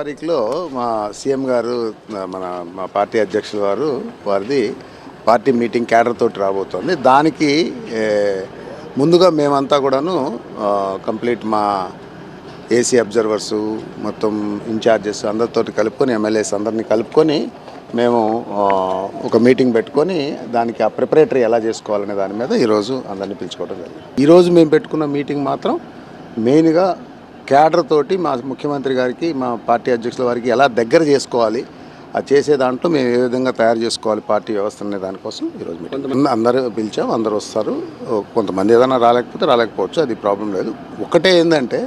తారీఖులో మా సీఎం గారు మా పార్టీ అధ్యక్షుల వారిది పార్టీ మీటింగ్ క్యాడర్ తోటి రాబోతోంది. దానికి ముందుగా మేమంతా కూడాను కంప్లీట్ మా ఏసీ అబ్జర్వర్సు మొత్తం ఇన్ఛార్జెస్ అందరితోటి కలుపుకొని ఎమ్మెల్యేస్ అందరినీ కలుపుకొని మేము ఒక మీటింగ్ పెట్టుకొని దానికి ఆ ప్రిపరేటరీ ఎలా చేసుకోవాలనే దాని మీద ఈరోజు అందరినీ పిలుచుకోవడం జరిగింది. ఈరోజు మేము పెట్టుకున్న మీటింగ్ మాత్రం మెయిన్గా క్యాడర్ తోటి మా ముఖ్యమంత్రి గారికి మా పార్టీ అధ్యక్షుల వారికి ఎలా దగ్గర చేసుకోవాలి, అది చేసే దాంట్లో మేము ఏ విధంగా తయారు చేసుకోవాలి పార్టీ వ్యవస్థ అనే దానికోసం ఈరోజు మీటింగ్. అందరూ పిలిచాం, అందరూ వస్తారు. కొంతమంది ఏదైనా రాలేకపోవచ్చు, అది ప్రాబ్లం లేదు. ఒకటే ఏంటంటే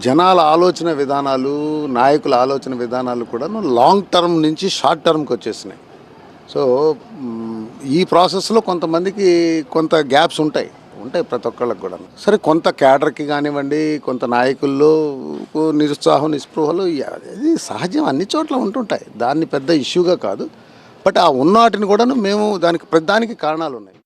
జనాల ఆలోచన విధానాలు, నాయకుల ఆలోచన విధానాలు కూడా లాంగ్ టర్మ్ నుంచి షార్ట్ టర్మ్కి వచ్చేసినాయి. సో ఈ ప్రాసెస్లో కొంతమందికి కొంత గ్యాప్స్ ఉంటాయి ప్రతి ఒక్కళ్ళకి కూడా. సరే, కొంత క్యాడర్కి కానివ్వండి, కొంత నాయకుల్లో నిరుత్సాహం నిస్పృహలు ఇది సహజం, అన్ని చోట్ల ఉంటుంటాయి. దాన్ని పెద్ద ఇష్యూగా కాదు. బట్ ఆ ఉన్నవాటిని కూడా మేము దానికి కారణాలు ఉన్నాయి.